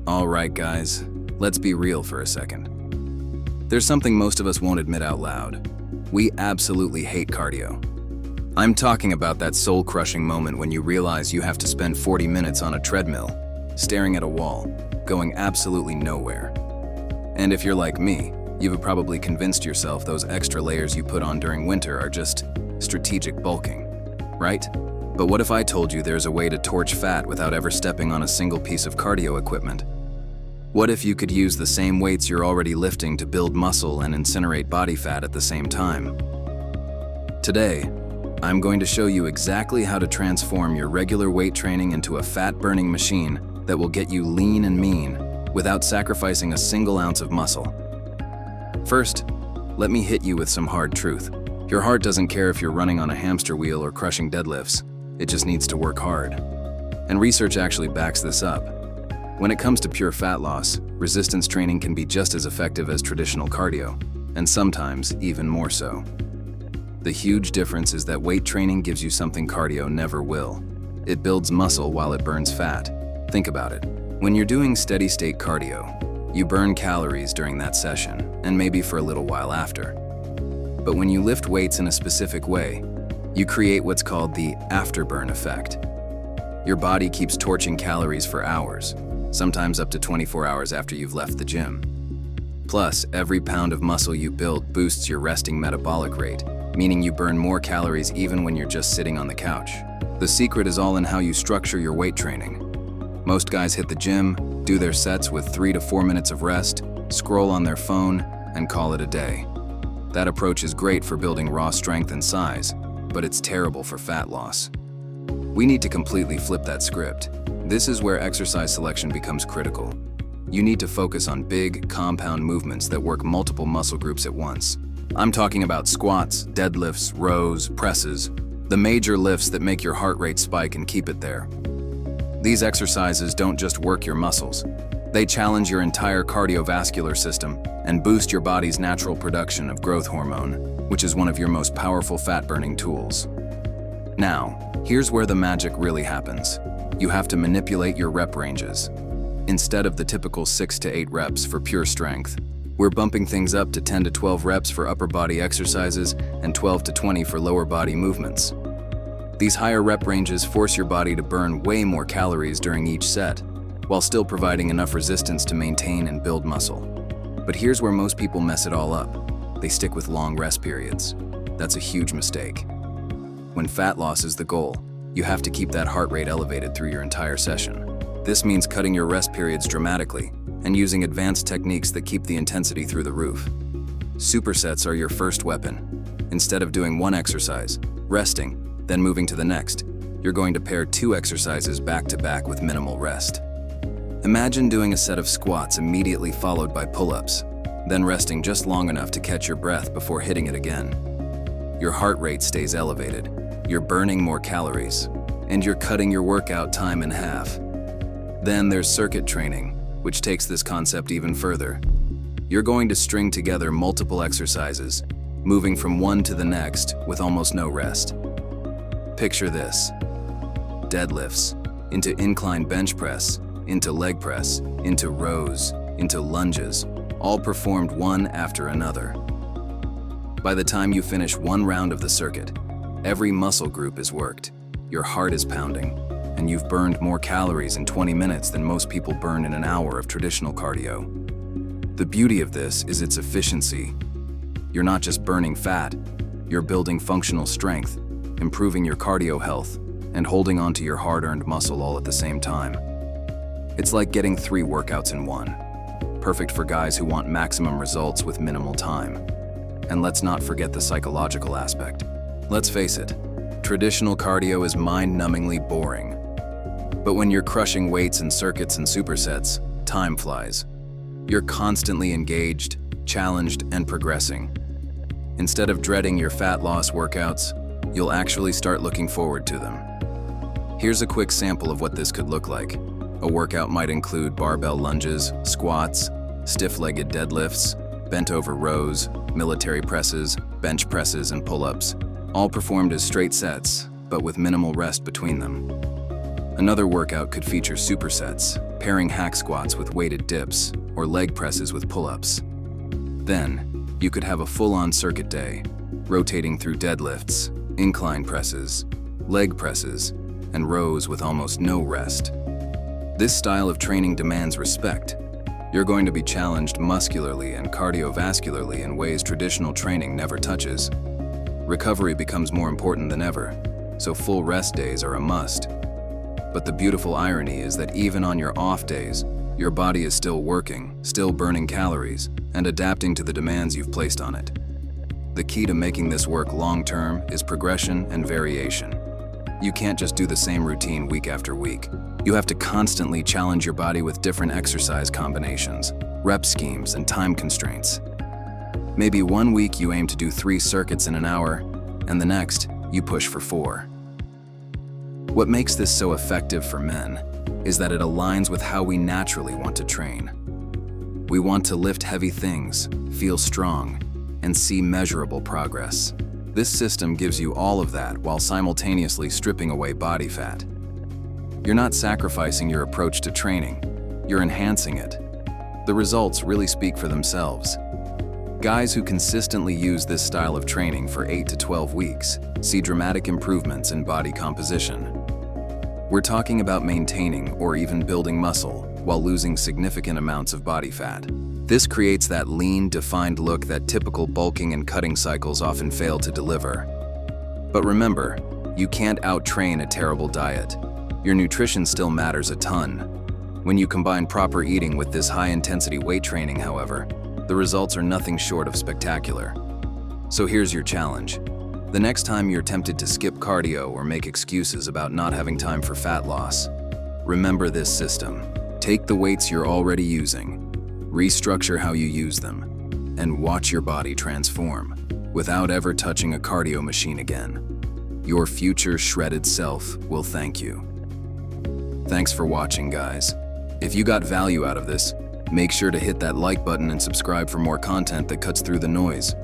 Alright guys, let's be real for a second. There's something most of us won't admit out loud. We absolutely hate cardio. I'm talking about that soul-crushing moment when you realize you have to spend 40 minutes on a treadmill, staring at a wall, going absolutely nowhere. And if you're like me, you've probably convinced yourself those extra layers you put on during winter are just strategic bulking, right? But what if I told you there's a way to torch fat without ever stepping on a single piece of cardio equipment? What if you could use the same weights you're already lifting to build muscle and incinerate body fat at the same time? Today, I'm going to show you exactly how to transform your regular weight training into a fat-burning machine that will get you lean and mean without sacrificing a single ounce of muscle. First, let me hit you with some hard truth. Your heart doesn't care if you're running on a hamster wheel or crushing deadlifts. It just needs to work hard. And research actually backs this up. When it comes to pure fat loss, resistance training can be just as effective as traditional cardio, and sometimes even more so. The huge difference is that weight training gives you something cardio never will. It builds muscle while it burns fat. Think about it. When you're doing steady-state cardio, you burn calories during that session, and maybe for a little while after. But when you lift weights in a specific way, you create what's called the afterburn effect. Your body keeps torching calories for hours, sometimes up to 24 hours after you've left the gym. Plus, every pound of muscle you build boosts your resting metabolic rate, meaning you burn more calories even when you're just sitting on the couch. The secret is all in how you structure your weight training. Most guys hit the gym, do their sets with 3 to 4 minutes of rest, scroll on their phone, and call it a day. That approach is great for building raw strength and size, but it's terrible for fat loss. We need to completely flip that script. This is where exercise selection becomes critical. You need to focus on big, compound movements that work multiple muscle groups at once. I'm talking about squats, deadlifts, rows, presses, the major lifts that make your heart rate spike and keep it there. These exercises don't just work your muscles. They challenge your entire cardiovascular system and boost your body's natural production of growth hormone, which is one of your most powerful fat-burning tools. Now, here's where the magic really happens. You have to manipulate your rep ranges. Instead of the typical 6 to 8 reps for pure strength, we're bumping things up to 10 to 12 reps for upper body exercises and 12 to 20 for lower body movements. These higher rep ranges force your body to burn way more calories during each set, while still providing enough resistance to maintain and build muscle. But here's where most people mess it all up. They stick with long rest periods. That's a huge mistake. When fat loss is the goal, you have to keep that heart rate elevated through your entire session. This means cutting your rest periods dramatically and using advanced techniques that keep the intensity through the roof. Supersets are your first weapon. Instead of doing one exercise, resting, then moving to the next, you're going to pair 2 exercises back to back with minimal rest. Imagine doing a set of squats immediately followed by pull-ups, then resting just long enough to catch your breath before hitting it again. Your heart rate stays elevated, you're burning more calories, and you're cutting your workout time in half. Then there's circuit training, which takes this concept even further. You're going to string together multiple exercises, moving from one to the next with almost no rest. Picture this: deadlifts, into incline bench press, into leg press, into rows, into lunges, all performed one after another. By the time you finish one round of the circuit, every muscle group is worked, your heart is pounding, and you've burned more calories in 20 minutes than most people burn in an hour of traditional cardio. The beauty of this is its efficiency. You're not just burning fat, you're building functional strength, improving your cardio health, and holding onto your hard-earned muscle all at the same time. It's like getting 3 workouts in one. Perfect for guys who want maximum results with minimal time. And let's not forget the psychological aspect. Let's face it, traditional cardio is mind-numbingly boring. But when you're crushing weights in circuits and supersets, time flies. You're constantly engaged, challenged, and progressing. Instead of dreading your fat loss workouts, you'll actually start looking forward to them. Here's a quick sample of what this could look like. A workout might include barbell lunges, squats, stiff-legged deadlifts, bent-over rows, military presses, bench presses, and pull-ups, all performed as straight sets, but with minimal rest between them. Another workout could feature supersets, pairing hack squats with weighted dips or leg presses with pull-ups. Then, you could have a full-on circuit day, rotating through deadlifts, incline presses, leg presses, and rows with almost no rest. This style of training demands respect. You're going to be challenged muscularly and cardiovascularly in ways traditional training never touches. Recovery becomes more important than ever, so full rest days are a must. But the beautiful irony is that even on your off days, your body is still working, still burning calories, and adapting to the demands you've placed on it. The key to making this work long-term is progression and variation. You can't just do the same routine week after week. You have to constantly challenge your body with different exercise combinations, rep schemes, and time constraints. Maybe one week you aim to do 3 circuits in an hour, and the next, you push for 4. What makes this so effective for men is that it aligns with how we naturally want to train. We want to lift heavy things, feel strong, and see measurable progress. This system gives you all of that while simultaneously stripping away body fat. You're not sacrificing your approach to training, you're enhancing it. The results really speak for themselves. Guys who consistently use this style of training for 8 to 12 weeks see dramatic improvements in body composition. We're talking about maintaining or even building muscle while losing significant amounts of body fat. This creates that lean, defined look that typical bulking and cutting cycles often fail to deliver. But remember, you can't out-train a terrible diet. Your nutrition still matters a ton. When you combine proper eating with this high-intensity weight training, however, the results are nothing short of spectacular. So here's your challenge. The next time you're tempted to skip cardio or make excuses about not having time for fat loss, remember this system. Take the weights you're already using, restructure how you use them, and watch your body transform without ever touching a cardio machine again. Your future shredded self will thank you. Thanks for watching, guys. If you got value out of this, make sure to hit that like button and subscribe for more content that cuts through the noise.